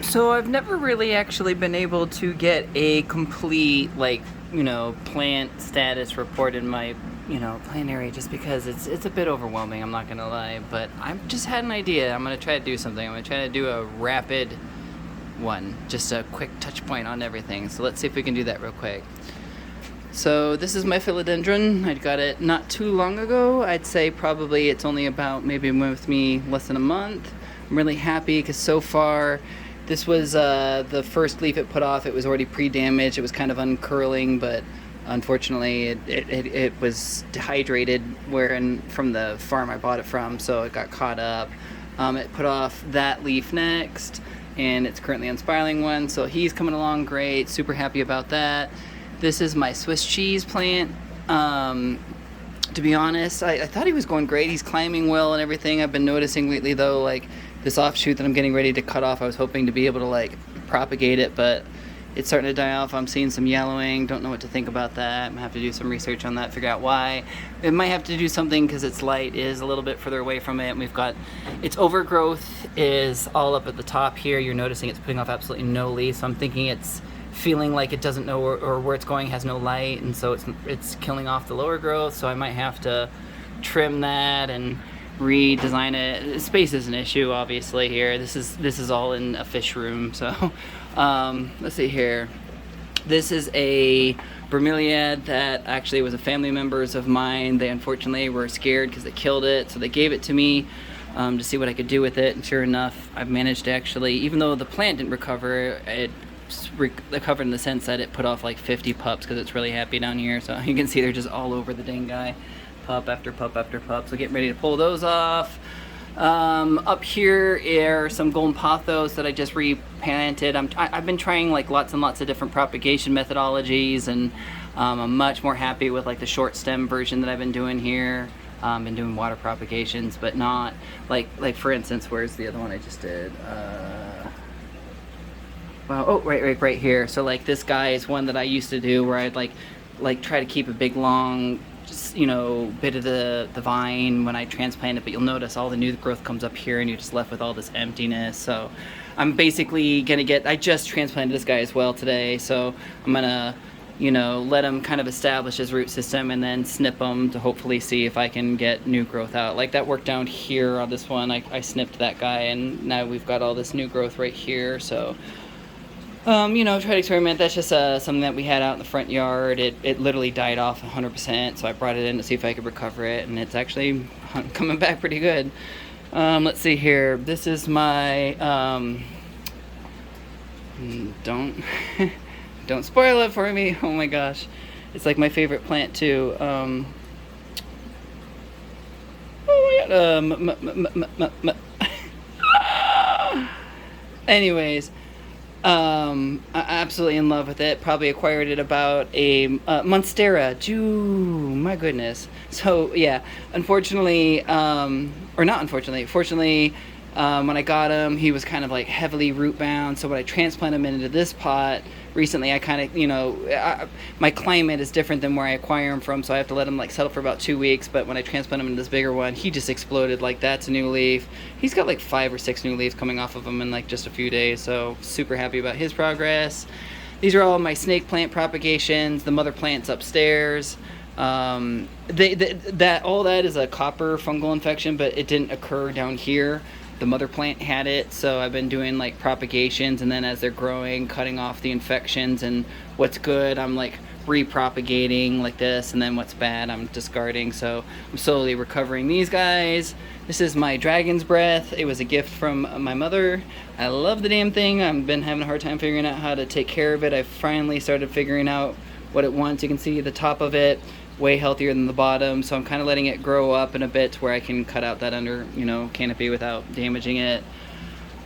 So I've never really actually been able to get a complete, like, plant status report in my, plant area, just because it's a bit overwhelming, I'm not gonna lie. But I've just had an idea. I'm gonna try to do something. I'm gonna try to do a rapid one, just a quick touch point on everything. So let's see if we can do that real quick. So this is my philodendron. I got it not too long ago. I'd say probably it's only about maybe with me less than a month. I'm really happy because so far this was the first leaf it put off. It was already pre-damaged. It was kind of uncurling, but unfortunately it was dehydrated from the farm I bought it from, so it got caught up. It put off that leaf next, and it's currently on spiraling one, so he's coming along great. Super happy about that. This is my Swiss cheese plant. To be honest, I thought he was going great. He's climbing well and everything. I've been noticing lately, though, like this offshoot that I'm getting ready to cut off, I was hoping to be able to like propagate it, but it's starting to die off. I'm seeing some yellowing. Don't know what to think about that. I'm gonna have to do some research on that, figure out why. It might have to do something because its light is a little bit further away from it. And we've got its overgrowth is all up at the top here. You're noticing it's putting off absolutely no leaves. So I'm thinking it's feeling like it doesn't know or where it's going, has no light, and so it's killing off the lower growth. So I might have to trim that and redesign it. Space is an issue, obviously. Here, this is all in a fish room. So let's see here. This is a bromeliad that actually was a family members of mine. They unfortunately were scared because they killed it, so they gave it to me to see what I could do with it. And sure enough, I've managed to actually, even though the plant didn't recover, it recovered in the sense that it put off like 50 pups because it's really happy down here. So you can see they're just all over the dang guy, pup after pup after pup. So getting ready to pull those off. Up here are some golden pothos that I just replanted. I've been trying like lots and lots of different propagation methodologies, and I'm much more happy with like the short stem version that I've been doing here. Been doing water propagations, but not like for instance, where's the other one I just did? Wow, oh, right here. So like this guy is one that I used to do where I'd like try to keep a big long, just, bit of the vine when I transplant it, but you'll notice all the new growth comes up here and you're just left with all this emptiness. So I'm basically I just transplanted this guy as well today, so I'm gonna, let him kind of establish his root system and then snip him to hopefully see if I can get new growth out. Like that worked down here on this one. I snipped that guy and now we've got all this new growth right here. So try to experiment. That's just something that we had out in the front yard. It literally died off 100%, so I brought it in to see if I could recover it, and it's actually coming back pretty good. Let's see here. This is my don't don't spoil it for me. Oh my gosh, it's like my favorite plant too. Oh my god. Anyways. I'm absolutely in love with it. Probably acquired it about a Monstera. My goodness. So yeah, unfortunately, or not unfortunately, fortunately, when I got him, he was kind of like heavily root bound. So when I transplanted him into this pot recently, I kind of, my climate is different than where I acquire him from, so I have to let him like settle for about 2 weeks. But when I transplant him into this bigger one, he just exploded. Like that's a new leaf. He's got like 5 or 6 new leaves coming off of him in like just a few days. So super happy about his progress. These are all my snake plant propagations. The mother plant's upstairs. All that is a copper fungal infection, but it didn't occur down here. The mother plant had it, so I've been doing like propagations, and then as they're growing, cutting off the infections, and what's good I'm like repropagating like this, and then what's bad I'm discarding. So I'm slowly recovering these guys. This is my dragon's breath. It was a gift from my mother. I love the damn thing. I've been having a hard time figuring out how to take care of it. I finally started figuring out what it wants. You can see the top of it way healthier than the bottom, so I'm kind of letting it grow up in a bit to where I can cut out that under canopy without damaging it.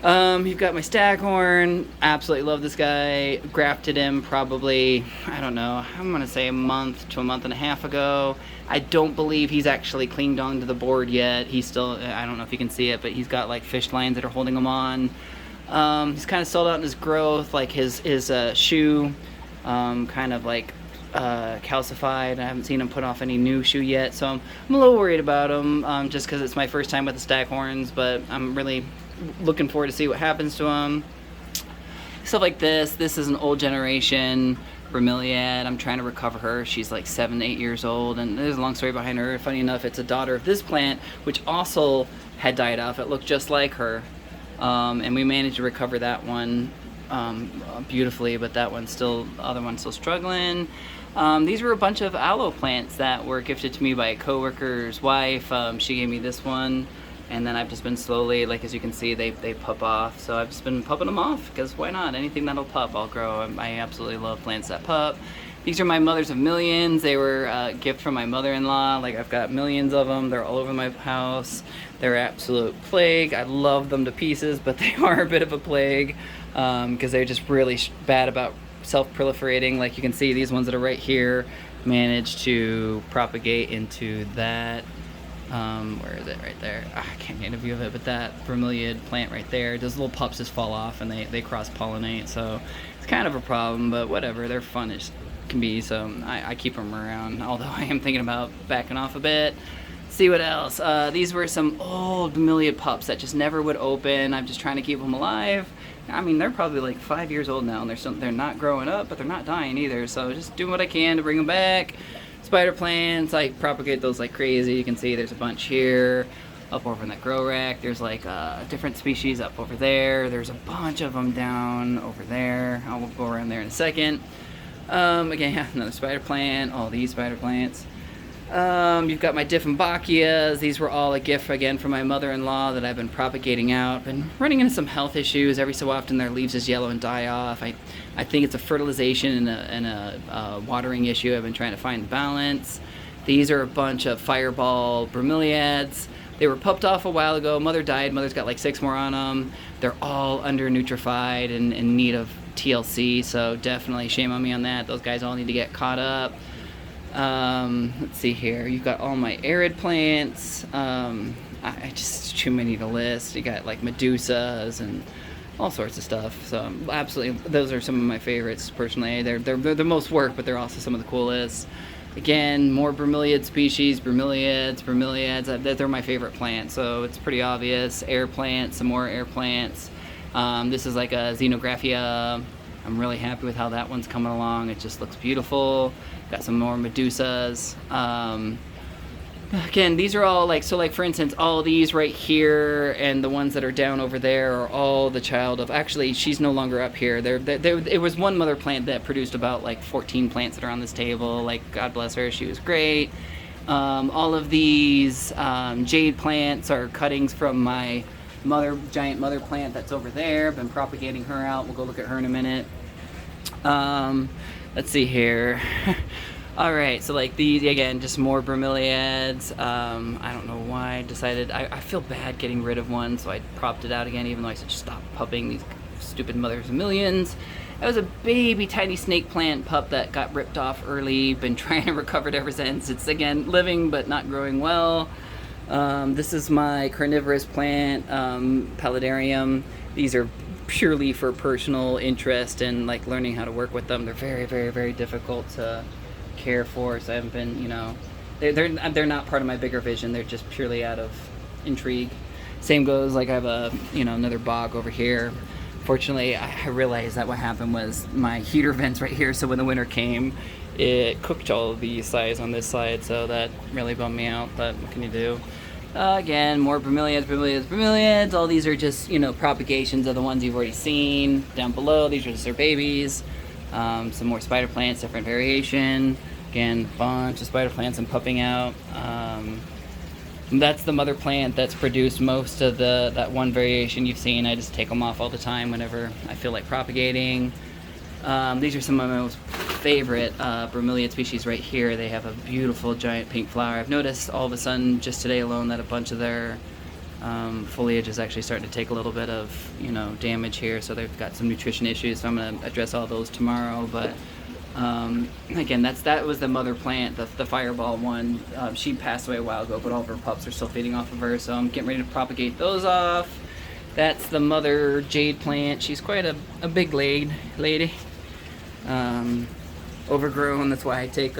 You've got my staghorn. Absolutely love this guy. Grafted him probably, I don't know, I'm gonna say a month to a month and a half ago. I don't believe he's actually clinged onto the board yet. He's still, I don't know if you can see it, but he's got like fish lines that are holding him on. He's kind of stalled out in his growth, like his shoe kind of like calcified. I haven't seen him put off any new shoe yet, so I'm a little worried about him, just because it's my first time with the staghorns, but I'm really looking forward to see what happens to him. stuff like this. This is an old generation bromeliad. I'm trying to recover her. She's like 7, 8 years old, and there's a long story behind her. Funny enough, it's a daughter of this plant, which also had died off. It looked just like her, and we managed to recover that one beautifully, but that one's still, the other one's still struggling. These were a bunch of aloe plants that were gifted to me by a coworker's wife. She gave me this one, and then I've just been slowly, like as you can see, they pup off. So I've just been pupping them off, because why not? Anything that'll pup, I'll grow. I absolutely love plants that pup. These are my mothers of millions. They were a gift from my mother-in-law. Like, I've got millions of them. They're all over my house. They're absolute plague. I love them to pieces, but they are a bit of a plague, because they're just really bad about self-proliferating. Like you can see, these ones that are right here managed to propagate into that. Where is it? Right there. I can't get a view of it, but that bromeliad plant right there, those little pups just fall off and they cross-pollinate, so it's kind of a problem, but whatever, they're fun as can be, so I keep them around, although I am thinking about backing off a bit. See what else. These were some old bromeliad pups that just never would open. I'm just trying to keep them alive. I mean, they're probably like 5 years old now, and they're not growing up, but they're not dying either, so just doing what I can to bring them back. Spider plants, I propagate those like crazy. You can see there's a bunch here, up over in that grow rack. There's like different species up over there. There's a bunch of them down over there. I'll go around there in a second. Again, yeah, another spider plant, all these spider plants. You've got my Dieffenbachias. These were all a gift again from my mother-in-law that I've been propagating out. Been running into some health issues. Every so often their leaves just yellow and die off. I think it's a fertilization and a watering issue. I've been trying to find the balance. These are a bunch of fireball bromeliads. They were pupped off a while ago. Mother died. Mother's got like 6 more on them. They're all under nutrified and in need of TLC, so definitely shame on me on that. Those guys all need to get caught up. Let's see here. You've got all my arid plants. I just too many to list. You got like medusas and all sorts of stuff. So absolutely, those are some of my favorites personally. They're the most work, but they're also some of the coolest. Again, more bromeliad species, bromeliads. They're my favorite plants, so it's pretty obvious. Air plants, some more air plants. This is like a Xenographia. I'm really happy with how that one's coming along. It just looks beautiful. Got some more medusas. Again, these are all like, so like for instance, all these right here and the ones that are down over there are all the child of, actually she's no longer up here. It was one mother plant that produced about like 14 plants that are on this table. Like, God bless her, she was great. All of these jade plants are cuttings from my giant mother plant that's over there. Been propagating her out. We'll go look at her in a minute. Let's see here. All right, so like these, again, just more bromeliads. I don't know why I decided, I feel bad getting rid of one, so I propped it out again, even though I said stop pupping these stupid mothers of millions. That was a baby tiny snake plant pup that got ripped off early. Been trying to recover it ever since. It's again living but not growing well. This is my carnivorous plant, Paludarium. These are purely for personal interest and like learning how to work with them. They're very, very, very difficult to care for, so I haven't been, you know, they're not part of my bigger vision. They're just purely out of intrigue. Same goes, like I have a, you know, another bog over here. Fortunately, I realized that what happened was my heater vents right here, so when the winter came, it cooked all of the size on this side, so that really bummed me out, but what can you do? Again, more bromeliads. All these are just, you know, propagations of the ones you've already seen. Down below, these are just their babies. Some more spider plants, different variation. Again, bunch of spider plants and pupping out. That's the mother plant that's produced most of that one variation you've seen. I just take them off all the time whenever I feel like propagating. These are some of my most favorite bromeliad species right here. They have a beautiful giant pink flower. I've noticed all of a sudden just today alone that a bunch of their foliage is actually starting to take a little bit of, you know, damage here, so they've got some nutrition issues, so I'm going to address all those tomorrow. But again, that was the mother plant, the fireball one. She passed away a while ago, but all of her pups are still feeding off of her, so I'm getting ready to propagate those off. That's the mother jade plant. She's quite a big lady. Overgrown, that's why I take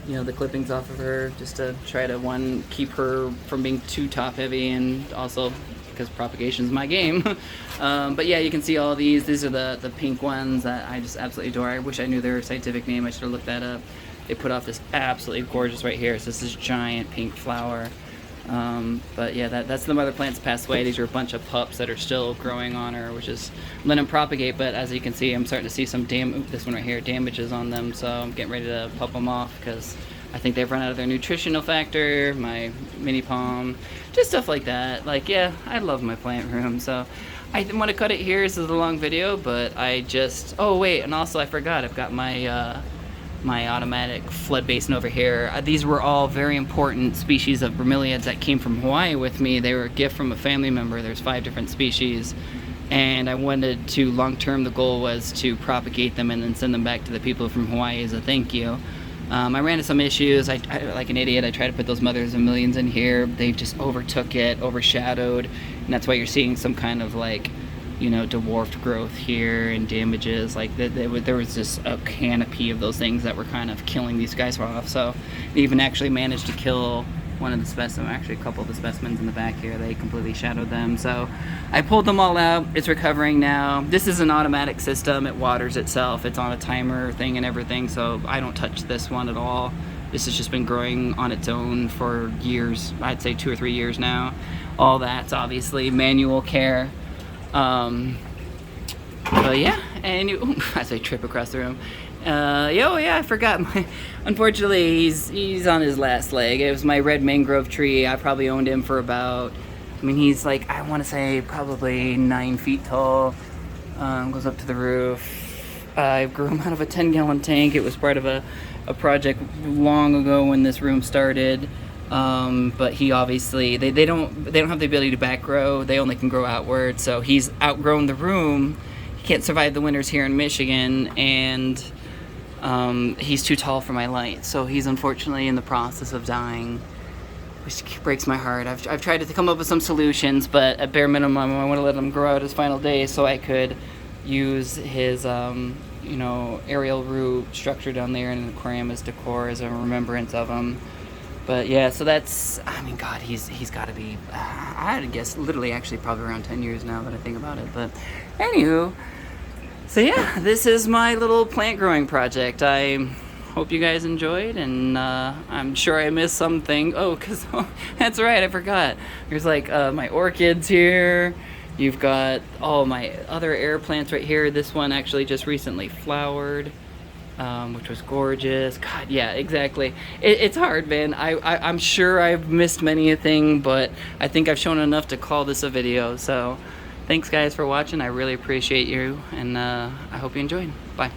you know, the clippings off of her, just to try to, one, keep her from being too top heavy, and also because propagation is my game. But yeah, you can see all these. These are the pink ones that I just absolutely adore. I wish I knew their scientific name. I should have looked that up. They put off this absolutely gorgeous right here. So this is giant pink flower. But yeah, that's the mother plant's passed away. These are a bunch of pups that are still growing on her, which is letting them propagate. But as you can see, I'm starting to see some this one right here, damages on them. So I'm getting ready to pup them off because I think they've run out of their nutritional factor, my mini palm, just stuff like that. Like, yeah, I love my plant room. So I didn't want to cut it here. This is a long video, but I just, oh wait, and also I forgot, I've got my my automatic flood basin over here. These were all very important species of bromeliads that came from Hawaii with me. They were a gift from a family member. There's 5 different species, and I wanted to, long term, the goal was to propagate them and then send them back to the people from Hawaii as a thank you. I ran into some issues. I like an idiot, I tried to put those mothers of millions in here. They just overtook it, overshadowed, and that's why you're seeing some kind of like, you know, dwarfed growth here and damages. Like there was just a canopy of those things that were kind of killing these guys off. So they even actually managed to kill one of the specimens, actually a couple of the specimens in the back here. They completely shadowed them. So I pulled them all out. It's recovering now. This is an automatic system. It waters itself. It's on a timer thing and everything, so I don't touch this one at all. This has just been growing on its own for years. I'd say 2 or 3 years now. All that's obviously manual care. But yeah, and as I trip across the room. Yeah, I forgot. Unfortunately, he's on his last leg. It was my red mangrove tree. I probably owned him for about, I mean, he's like, I want to say probably 9 feet tall. Goes up to the roof. I grew him out of a 10-gallon tank. It was part of a project long ago when this room started. But he obviously, they don't have the ability to back grow. They only can grow outward. So he's outgrown the room. He can't survive the winters here in Michigan, and he's too tall for my light. So he's unfortunately in the process of dying, which breaks my heart. I've tried to come up with some solutions, but at bare minimum, I want to let him grow out his final days so I could use his, you know, aerial root structure down there in an aquarium as decor, as a remembrance of him. But yeah, so that's, I mean, God, he's got to be, I'd guess, literally actually probably around 10 years now that I think about it. But anywho, so yeah, this is my little plant growing project. I hope you guys enjoyed, and I'm sure I missed something. Oh, because that's right, I forgot. There's like my orchids here. You've got all my other air plants right here. This one actually just recently flowered. Which was gorgeous. God, yeah, exactly. It's hard, man. I'm sure I've missed many a thing, but I think I've shown enough to call this a video. So thanks, guys, for watching. I really appreciate you, and I hope you enjoyed. Bye.